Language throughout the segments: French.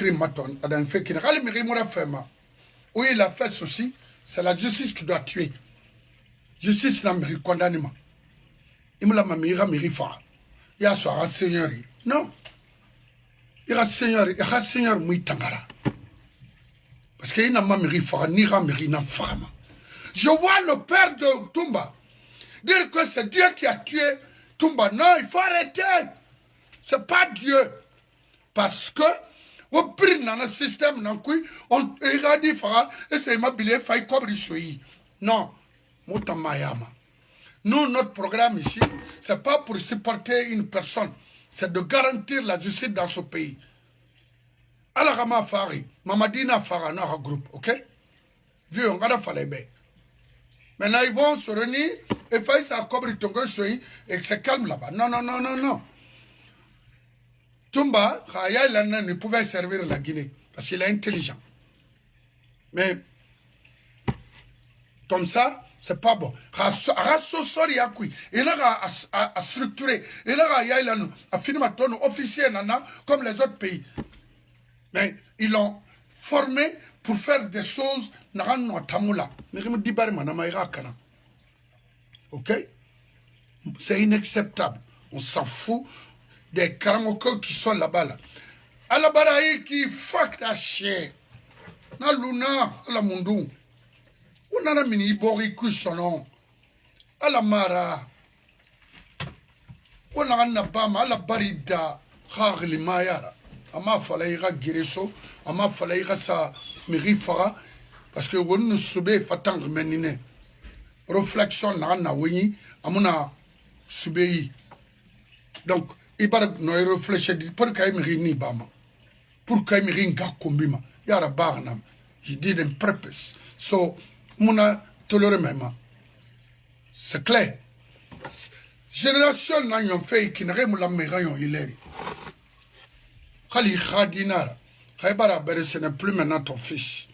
crime maton, Adam fait qu'il râle, mais il fait ma. Oui, il a fait ceci, c'est la justice qui doit tuer. Justice n'a pas condamné. Il me l'a mérité, il y a soit un seigneur. Non. Il y a un seigneur, Mouitangara. Parce qu'il n'a pas mérité, ni ramiri n'a pas. Je vois le père de Toumba dire que c'est Dieu qui a tué Toumba. Non, il faut arrêter. C'est pas Dieu. Parce que, au prix dans le système, on a dit, et c'est ma billet, faille comme non. Moutamayama. Nous, notre programme ici, c'est pas pour supporter une personne. C'est de garantir la justice dans ce pays. Alagama Fari, Mamadina Farana groupe, ok? Vu, on va faire les baies. Maintenant, ils vont se réunir et faire ça comme Tongo et que c'est calme là-bas. Non, non, non, non, non. Toumba, Khaya ne pouvait servir la Guinée parce qu'il est intelligent. Mais, comme ça, c'est pas bon. Il a structuré. Il a fini officier comme les autres pays. Mais ils l'ont formé pour faire des choses. Ok? C'est inacceptable. On s'en fout des karamokos qui sont là-bas. Là. Alabaraï qui fuck ta chien. Na luna, ala mundu. On a mis Ibori Kussonon. À la Mara. On a un Abama, à la Barida, Harli Mayara. Ama Falaïra Gireso, Ama Falaïra sa Mirifara, parce que on nous subit Fatang Menine. Réflexion n'a Wini, Amuna Subei. Donc, Ibar no réfléchir pour Kaimiri Bama. Pour Kaimiri Gakumbima. Yara Barnam. He did on purpose. So, Muna toléré même. C'est clair. Génération n'a fait qui n'a rien la méraillon il est. Khali Khadinara. Khaibara Bere, ce n'est plus maintenant ton fils.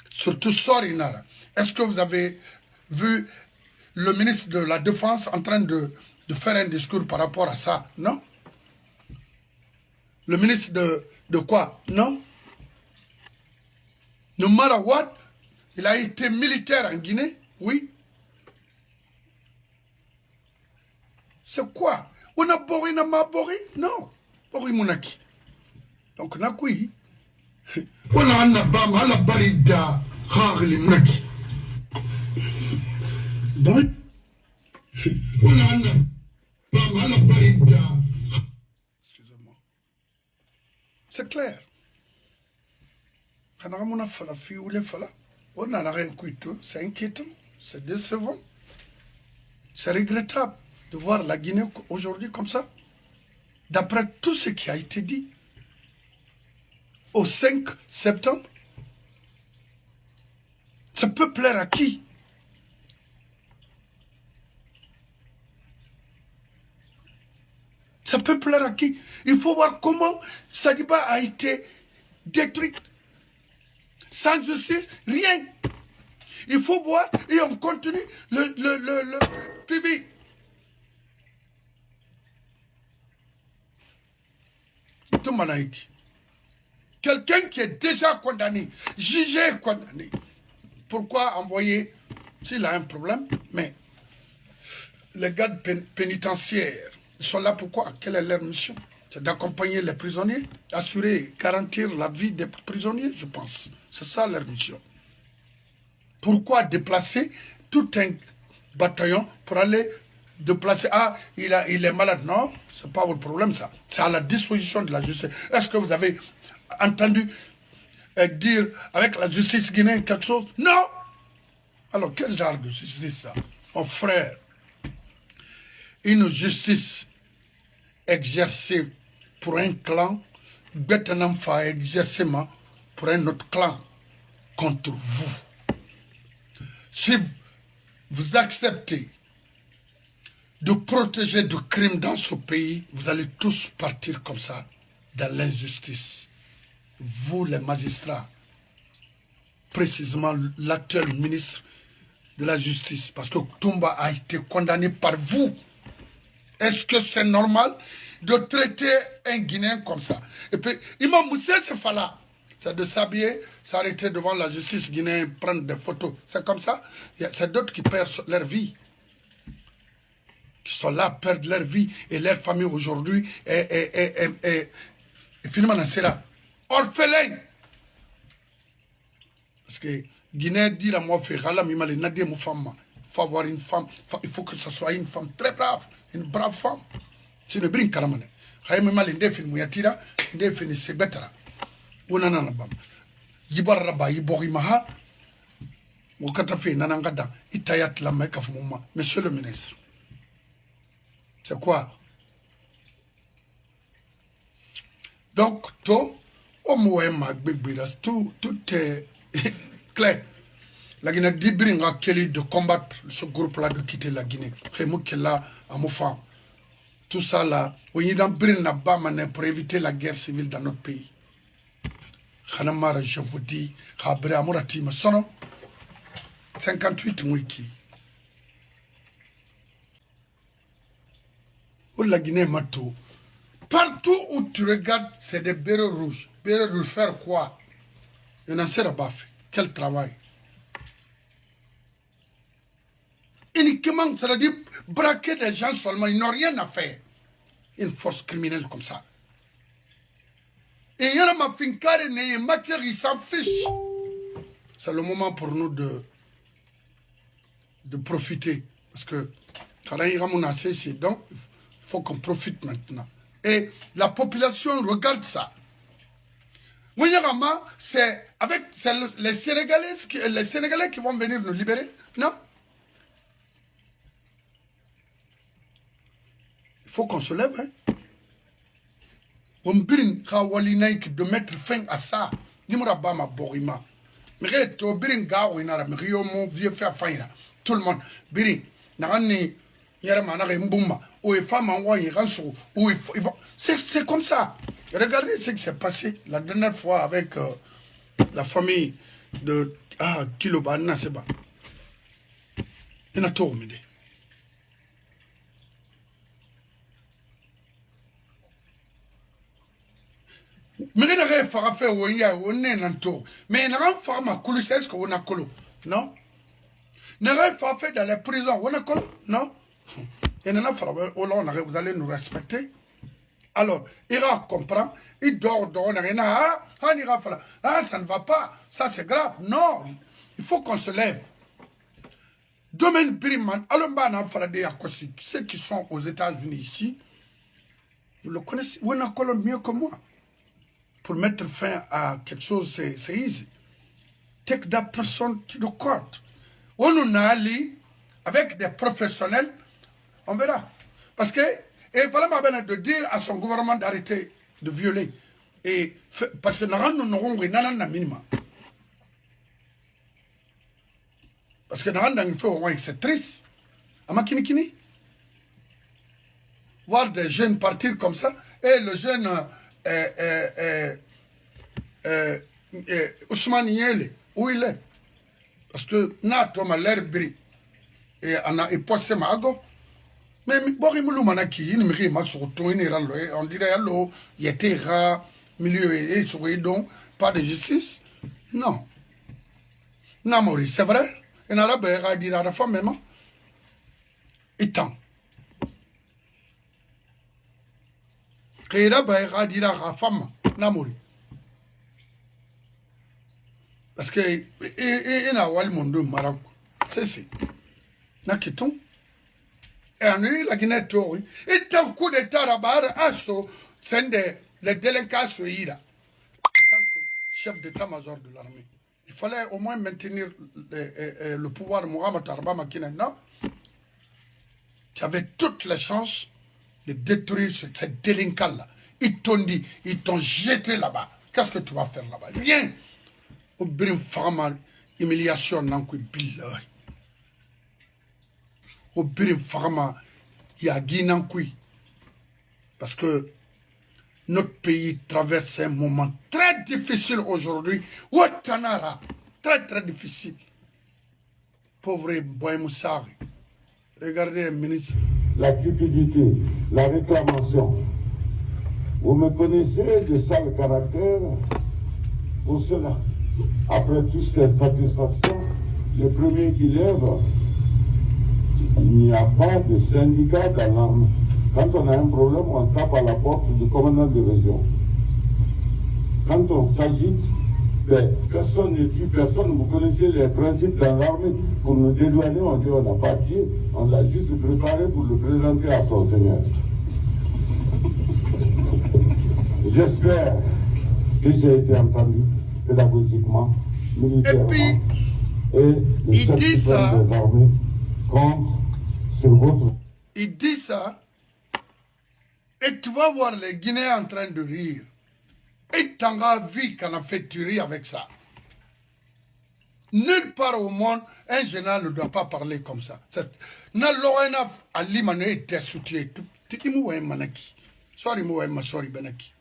Surtout Sorinara. Est-ce que vous avez vu le ministre de la Défense en train de faire un discours par rapport à ça? Non. Le ministre de quoi? Non. No matter what, il a été militaire en Guinée, oui. C'est quoi? On a Bori, on a ma Bori? Non. Bori Mounaki. Donc, on a quoi? On a un Abama, on a Barida, Harli Mounaki. Bon. On a un Abama, on a Barida. Excusez-moi. C'est clair. On n'a rien quitté, c'est inquiétant, c'est décevant. C'est regrettable de voir la Guinée aujourd'hui comme ça. D'après tout ce qui a été dit, au 5 septembre, ça peut plaire à qui? Ça peut plaire à qui? Il faut voir comment Sadiba a été détruit. Sans justice, rien. Il faut voir et on continue le public. Quelqu'un qui est déjà condamné, jugé condamné. Pourquoi envoyer s'il a un problème? Mais les gardes pénitentiaires, ils sont là pourquoi? Quelle est leur mission? C'est d'accompagner les prisonniers, assurer, garantir la vie des prisonniers, je pense. C'est ça leur mission. Pourquoi déplacer tout un bataillon pour aller déplacer? Ah, il est malade. Non, ce n'est pas votre problème ça. C'est à la disposition de la justice. Est-ce que vous avez entendu dire avec la justice guinéenne quelque chose? Non. Alors, quel genre de justice ça? Mon frère, une justice exercée pour un clan, Betanam fa exercement pour un autre clan contre vous. Si vous acceptez de protéger du crime dans ce pays, vous allez tous partir comme ça, dans l'injustice. Vous, les magistrats, précisément l'actuel ministre de la Justice, parce que Toumba a été condamné par vous. Est-ce que c'est normal de traiter un Guinéen comme ça. Et puis, Imam Moussa Sefala, c'est de s'habiller, s'arrêter devant la justice guinéenne, prendre des photos. C'est comme ça. C'est d'autres qui perdent leur vie. Qui sont là, perdent leur vie et leur famille aujourd'hui. Et finalement, c'est là. Orphelin. Parce que Guinée dit la moi fait rala mima le nadie mon femme. Il faut avoir une femme. Il faut que ce soit une femme très brave, une brave femme. C'est ne brin karamane. Khaye mima le ndefin muyatira, ndefin sebetara. Wonana na bam. Yibar raba yibori maha. Wakata fe nanangada itayat la meka fumuma. Monsieur le ministre. C'est quoi? Donc, tout, au moins, tout est clair. La Guinée dit de combattre ce groupe-là, de quitter la Guinée. Tout ça là, on y a pour éviter la guerre civile dans notre pays. Je vous dis, 58 wiki. La Guinée matou. Partout où tu regardes, c'est des bérets rouges. Bérets rouges, faire quoi? Il n'en sait pas fait. Quel travail? Uniquement, c'est-à-dire braquer des gens seulement. Ils n'ont rien à faire. Une force criminelle comme ça. Et il y a ma fincare, matière, ils s'en fichent. C'est le moment pour nous de profiter. Parce que quand il y a mon assez, c'est donc. Il faut qu'on profite maintenant. Et la population regarde ça. C'est avec les Sénégalais qui vont venir nous libérer. Non? Il faut qu'on se lève. On brille de mettre fin à ça. Nimurabama Borima. Mais tu brille Gawinara, Miriyomo, vieux faire fin. Tout le monde. Brille. Narani. C'est comme ça. Regardez ce qui s'est passé la dernière fois avec la famille de Kilobana Seba. Il a tout remis. Mais il n'a pas fait où il y a un tour. Mais il n'a pas fait ma coulisse, est-ce qu'on a colo? Non? Il n'a pas fait dans les prisons, on a colo? Non? Et vous allez nous respecter. Alors, Ira comprend, il dort, ça ne va pas, ça c'est grave. Non, il faut qu'on se lève. Domaine Briman, ceux qui sont aux États-Unis ici, vous le connaissez, vous en avez mieux que moi. Pour mettre fin à quelque chose, c'est easy. Take that person to the court. On en a allé avec des professionnels. On verra. Parce que, et voilà de dire à son gouvernement d'arrêter de violer. Et parce que nous n'aurons rien minimum. Parce que nous avons fait au moins, c'est triste. À Makinikini. Voir des jeunes partir comme ça. Et le jeune Ousmane Yele, où il est? Parce que Nato m'a l'air bris. Et on a posté ma go. Mais on dirait allo, il était rare, milieu et donc pas de justice. Non. Non, c'est vrai. Et n'a pas dire à la femme même. Et tant. Et là, il dire à la femme, Namori. Parce que il n'a pas le monde Maroc. C'est ça. N'a quitton. Et en lui, la Guinée tourne. Et tant coup d'État là-bas, c'est les délinquants sur Ira. En tant que chef d'état-major de l'armée. Il fallait au moins maintenir le pouvoir de Mohamed Arba Makina. Non. Tu avais toutes les chances de détruire ces délinquants-là. Ils t'ont dit, ils t'ont jeté là-bas. Qu'est-ce que tu vas faire là-bas? Rien. Au brin fama, humiliation, n'en couille billah. Au brin fama, il y a Guinankoui. Parce que notre pays traverse un moment très difficile aujourd'hui. Ouattanara, très très difficile. Pauvre Boy Moussari. Regardez, ministre. La cupidité, la réclamation, Vous me connaissez de sale caractère pour cela. Après toutes ces satisfactions, le premier qui lève, il n'y a pas de syndicat dans l'armée. Quand on a un problème, on tape à la porte du commandant de région. Quand on s'agite, personne ne tue personne. Vous connaissez les principes dans l'armée. Pour nous dédouaner, on dit on n'a pas tué. On l'a juste préparé pour le présenter à son Seigneur. J'espère que j'ai été entendu pédagogiquement, militairement. Et le chef suprême des armées compte sur votre... Il dit ça, et tu vas voir les Guinéens en train de rire. Et tu as vu qu'on a fait tuerie avec ça. Nulle part au monde, un général ne doit pas parler comme ça. Na loena ali manu était soutien. Tu imu manaki. Sorry sorry benaki.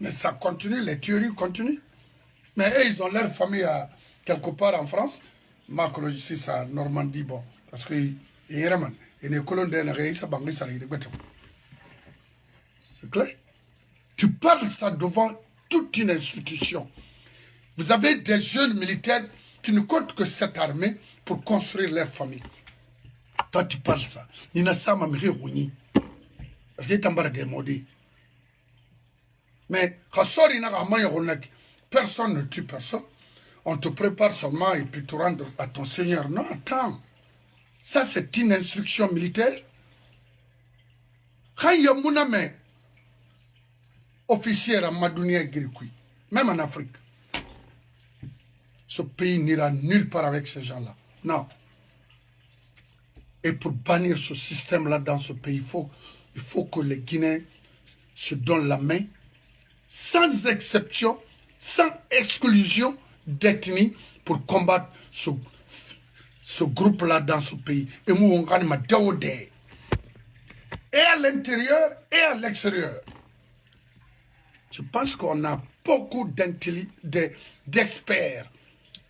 Mais ça continue, les tueries continuent. Mais eux, ils ont leur famille quelque part en France. Macron ici, ça Normandie, bon. Parce que il y a une colonne d'énergie, ça bangue ça. C'est clair? Tu parles ça devant toute une institution. Vous avez des jeunes militaires qui ne comptent que cette armée pour construire leur famille. Toi, tu parles ça. Il n'y a pas de parce qu'il y a des maudits. Mais personne ne tue personne. On te prépare seulement et puis tu rentres à ton Seigneur. Non, attends. Ça, c'est une instruction militaire. Quand il y a mon officier à Madounia Girikoui, même en Afrique, ce pays n'ira nulle part avec ces gens-là. Non. Et pour bannir ce système-là dans ce pays, il faut que les Guinéens se donnent la main, sans exception, sans exclusion d'ethnie, pour combattre ce groupe-là dans ce pays. Et nous, on gagne et à l'intérieur et à l'extérieur. Je pense qu'on a beaucoup d'experts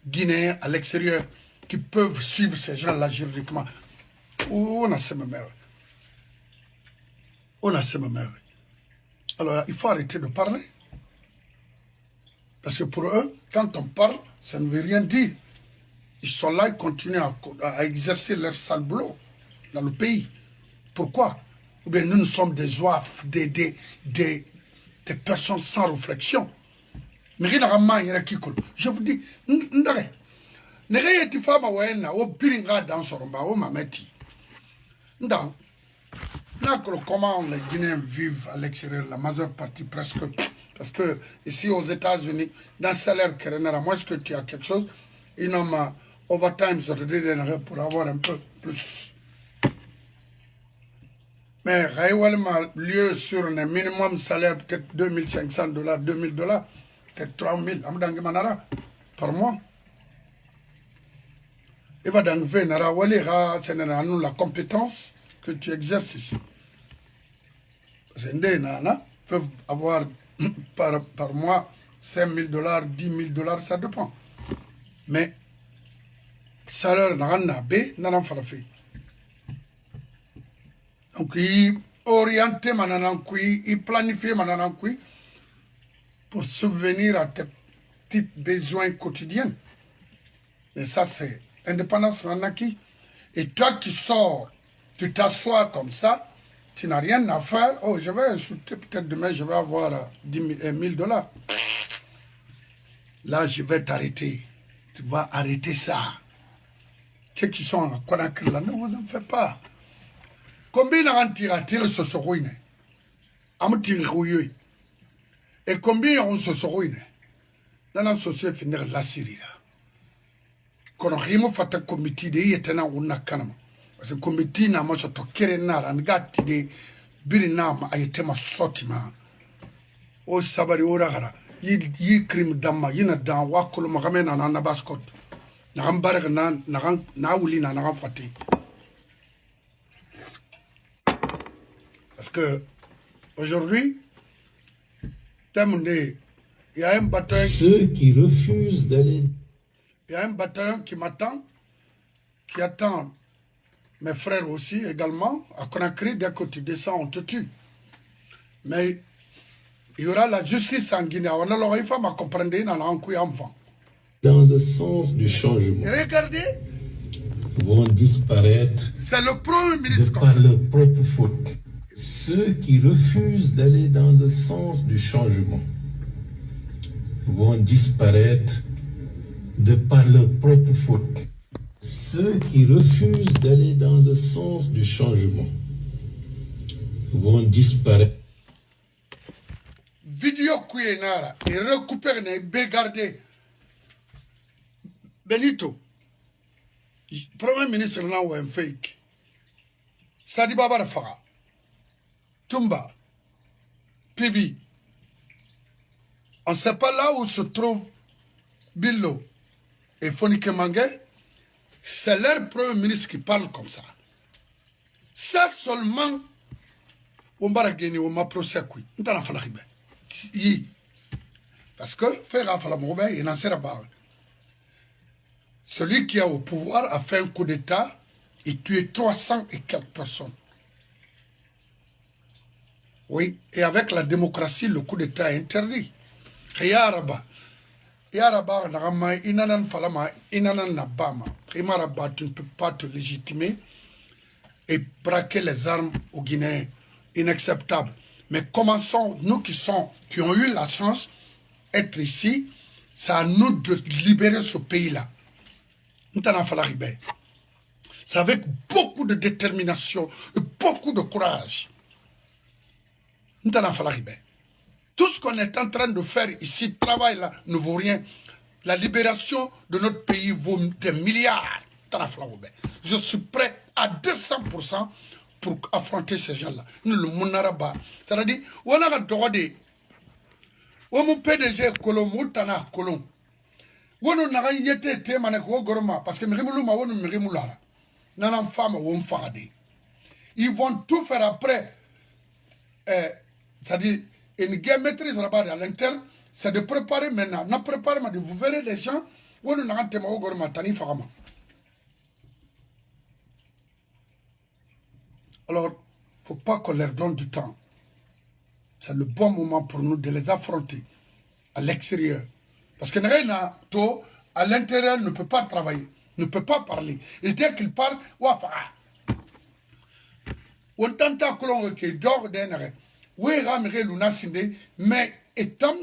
guinéens à l'extérieur qui peuvent suivre ces gens-là juridiquement. On a ces mères. On a ces mères. Alors, il faut arrêter de parler. Parce que pour eux, quand on parle, ça ne veut rien dire. Ils sont là, ils continuent à exercer leur sale boulot dans le pays. Pourquoi? Ou bien nous sommes des oifs, des personnes sans réflexion. Mais je vous dis, comment les Guinéens vivent à l'extérieur, la majeure partie presque. Parce que ici aux États-Unis, dans le salaire, à moins que tu as quelque chose, ils ont overtime pour avoir un peu plus. Mais lieu sur un minimum salaire, peut-être $2500, $2000, peut-être 3000 par mois. Il va donc venir la compétence que tu exerces ici. Des nanas peuvent avoir par mois $5000, $10 000, ça dépend. Mais salaire n'a pas fait. Donc, il oriente il planifie pour subvenir à tes petits besoins quotidiens. Et ça, c'est indépendance nanaki. Et toi qui sors, tu t'assois comme ça, tu n'as rien à faire. Oh, je vais insulter, peut-être demain, je vais avoir $1000. Là, je vais t'arrêter. Tu vas arrêter ça. Ceux qui sont à Conakry, là, ne vous en faites pas. Combien on tire ce sorouine? Am tire rouillé. Et combien on se sorouine? Dans la société finir la Syrie là. Quand on a fait un comité de yétena ou nakanama. Parce que le comité n'a pas de kérénal, un gars de birinam a été ma sortima. O sabari o ragara. Yi crime dama, yi na dan wakolo magame na nabaskot. Na gambarek na wuli na gamfati. Parce que aujourd'hui, il y a un bataillon. Ceux qui refusent d'aller. Il y a un bataillon qui m'attend, qui attend mes frères aussi également. À Conakry, dès que tu descends, on te tue. Mais il y aura la justice en Guinée. On a l'oreille femme à comprendre dans l'encoup enfant. Dans le sens du changement. Regardez. Vont disparaître. C'est le Premier de ministre par leur propre faute. Ceux qui refusent d'aller dans le sens du changement vont disparaître de par leur propre faute. Ceux qui refusent d'aller dans le sens du changement vont disparaître. Vidéo Kouyenara et récupérer Bégarde Benito. Premier ministre là ou un fake. Sadi Baba Fara. Tumba. Pivi. On ne sait pas là où se trouve Billo et Fonike Mangé. C'est leur premier ministre qui parle comme ça. Ça seulement, on va gagner au ma procès. Parce que faire Rafala Moubé, il n'en sert pas. Celui qui est au pouvoir a fait un coup d'État et tué 300 et quelques personnes. Oui, et avec la démocratie, le coup d'État est interdit. Yaraba, Narama, Inanan Falama, Inanan Nabama. Rimaraba, tu ne peux pas te légitimer et braquer les armes aux Guinéens. Inacceptable. Mais commençons, nous qui ont eu la chance d'être ici, c'est à nous de libérer ce pays-là. C'est avec beaucoup de détermination et beaucoup de courage. Tout ce qu'on est en train de faire ici, travail là, ne vaut rien. La libération de notre pays vaut des milliards. Je suis prêt à 200% pour affronter ces gens-là. Nous le monaraba. C'est-à-dire, on a droité. On mon PDG colon, moutana colon. On a yété témane ko gorma parce que mrimulu ma wonu mrimulala. Nanan femme won fade. Ils vont tout faire après. C'est-à-dire, une guerre maîtrise là-bas à l'interne, c'est de préparer maintenant. Non, préparer, vous verrez les gens, on a un thème au gorma, tani farama. Alors, il ne faut pas qu'on leur donne du temps. C'est le bon moment pour nous de les affronter à l'extérieur. Parce que Nreina, To, à l'intérieur, ne peut pas travailler, ne peut pas parler. Et dès qu'il parle, on tente que l'on dort d'un oui, Ramire Luna Sinde, mais étant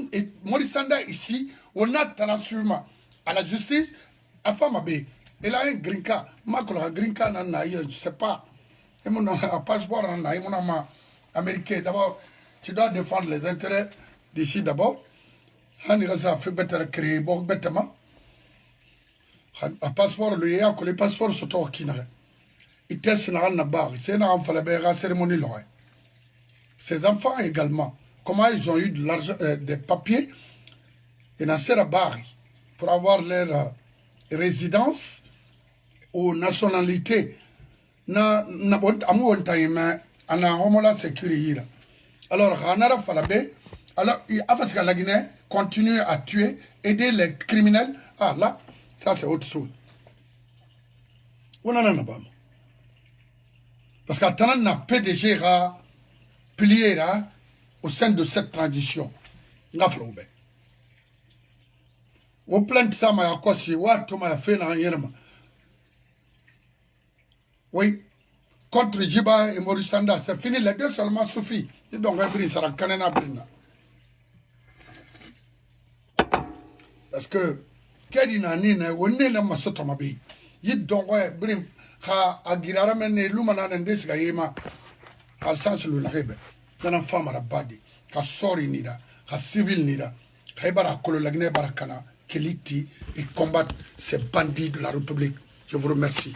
Morissanda ici, on a transformé à la justice, à Famabe. Elle a un green card. Macron a green card, je ne sais pas. Et mon passeport en américain. D'abord, tu dois défendre les intérêts d'ici d'abord. On a fait créer beaucoup bêtement. Un passeport, les passeports sont au Kina. Il teste na barre. C'est un enfant cérémonie là. Ces enfants également, comment ils ont eu de l'argent, des papiers, et dans ces barres pour avoir leur résidence ou nationalité. Alors, il a fait que la Guinée continue à tuer, aider les criminels. Ah là, ça c'est autre chose. Parce qu'à un PDG plié là, au sein de cette tradition. On plaint ça, mais à quoi c'est fait dans l'Irma. Oui, contre Djiba et Morissanda, c'est fini, les deux seulement suffit. Et donc, ça va canena brina. Parce que, Kedina Nina, on n'est pas masotomabi. Il donc, brin, ha, agirara mene, lumana nendes gaïma. Al sens le narebe nana fama da badi ka sori nida ka civil nida ka bara kolo lagne barakana keliti et combattre ces bandits de la République. Je vous remercie.